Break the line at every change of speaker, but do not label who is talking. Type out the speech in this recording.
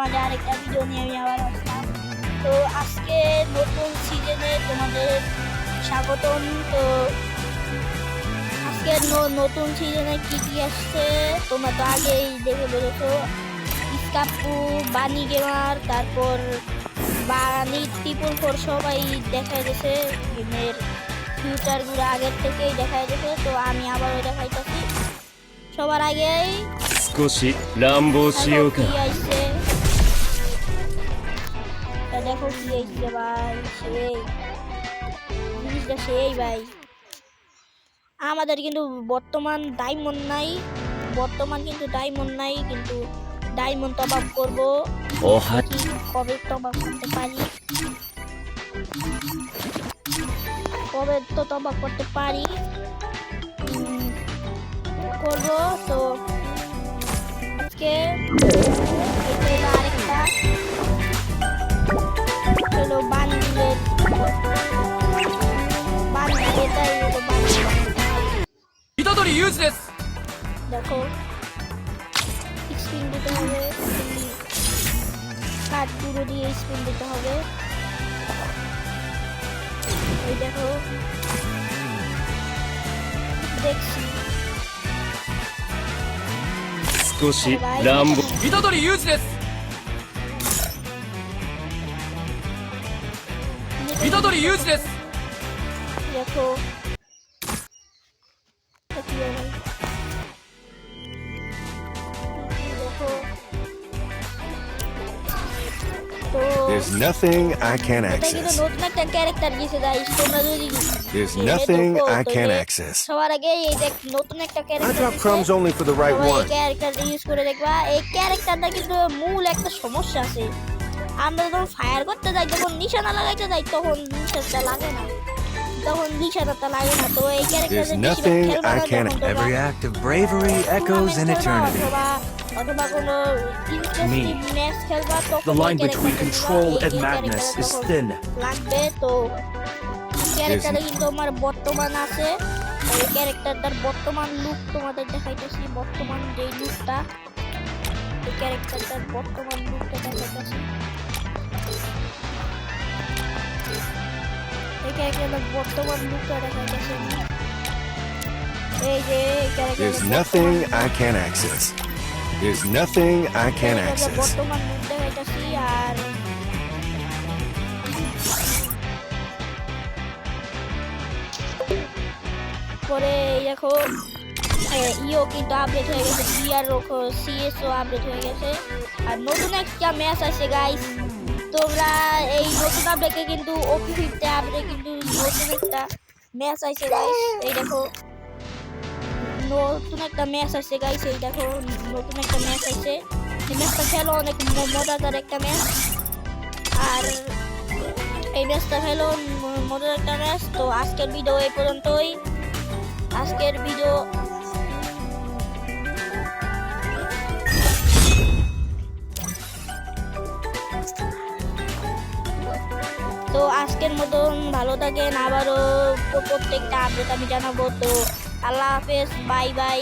মাঝে আরেকটা ভিডিও নিয়ে আমি আবার আসলাম। তো আজকে নতুন সিজনে তোমাদের স্বাগতম। তো আজকে নতুন সিজনে কি কি আসছে তোমরা তো আগেই দেখে ফেলেছো। ইস্কাপু, বানি গেমার, তারপর বানি ট্রিপল ফোর সবাই দেখা গেছে। গেমের ফিউচারগুলো আগের থেকেই দেখা গেছে। তো আমি আবারও দেখাইতেছি সবার আগেই।
少し乱暴しようか。
দেখো কি আইছে ভাই, সেই জিনিসটা সেই ভাই। আমাদের কিন্তু বর্তমান ডায়মন্ড নাই, কিন্তু ডায়মন্ড টপ আপ করবো। কবে টপ আপ করতে পারি, কবে তো টপ আপ করতে পারি করবো। তো আজকে আরেকটা হলো বান্ডিলের এটাই হলো বান্ডিল।
虎杖裕二です。
দেখো স্পিন দিতে হবে, কাঠগুলো দিয়ে স্পিন দিতে হবে। এই দেখো দেখছি
少し乱暴。
虎杖裕二です。虎杖裕二です。
দেখো
There's nothing I can't
এটা কিন্তু
access.
নতুন একটা ক্যারেক্টার দিয়েছে গাইস, তোমরা যদি
There's nothing I can't access.
সবার আগে এই দেখ নতুন একটা
I
character
drop crumbs only for the right
সবাই এই
one.
ক্যারেক্টারটা ইউজ করে দেখবা। এই ক্যারেক্টারটা কিন্তু মূল একটা সমস্যা আছে। আমরা যখন ফায়ার করতে যাই, যখন নিশানা লাগাইতে যাই, তখন নিশানাটা লাগে না, তো এই
There's nothing I can't.
Every act of bravery echoes in eternity.
অথবা কোনো
Me.
ম্যাচ খেলবা, তখন
The
এই
line between
ক্যারেক্টারটা
control
এই
and madness
ক্যারেক্টারটা
is
তখন
thin.
লাগবে। তো ক্যারেক্টারে কিন্তু আমার বর্তমান আছে। এই ক্যারেক্টারটার বর্তমান লুক তোমাদের দেখাইতেছি। বর্তমান যে লুকটা, এই ক্যারেক্টারটার বর্তমান লুকটা দেখাইতেছি। এই ক্যারেক্টারটার বর্তমান লুকটা দেখাইতেছি। এই যে এই
There's
ক্যারেক্টারটার
nothing I can't access. There's nothing I can't access.
বর্তমান লুক দেখাইতেছি। আর পরে এই দেখো ইও কিন্তু আপডেট হয়ে গেছে, বিআর সিএসও আপডেট হয়ে গেছে। আর নতুন একটা ম্যাচ আছে গাইস, তোমরা এই নতুন আপডেটে কিন্তু ওপি 50 আপডেটে কিন্তু নতুন একটা ম্যাচ আছে গাইস। এই দেখো নতুন একটা ম্যাচ আছে গাইস, এই দেখো নতুন একটা ম্যাচ আছে। এই ম্যাচটা খেলো অনেক মজাদার একটা ম্যাচ। আর এই ম্যাচটা খেলো মজার একটা ম্যাচ। তো আজকের ভিডিও এই পর্যন্তই। আজকের ভিডিও তো আজকের মতন ভালো থাকেন। আবারও প্রত্যেকটা আপডেট আমি জানাবো। তো আল্লাহ হাফেজ, বাই বাই।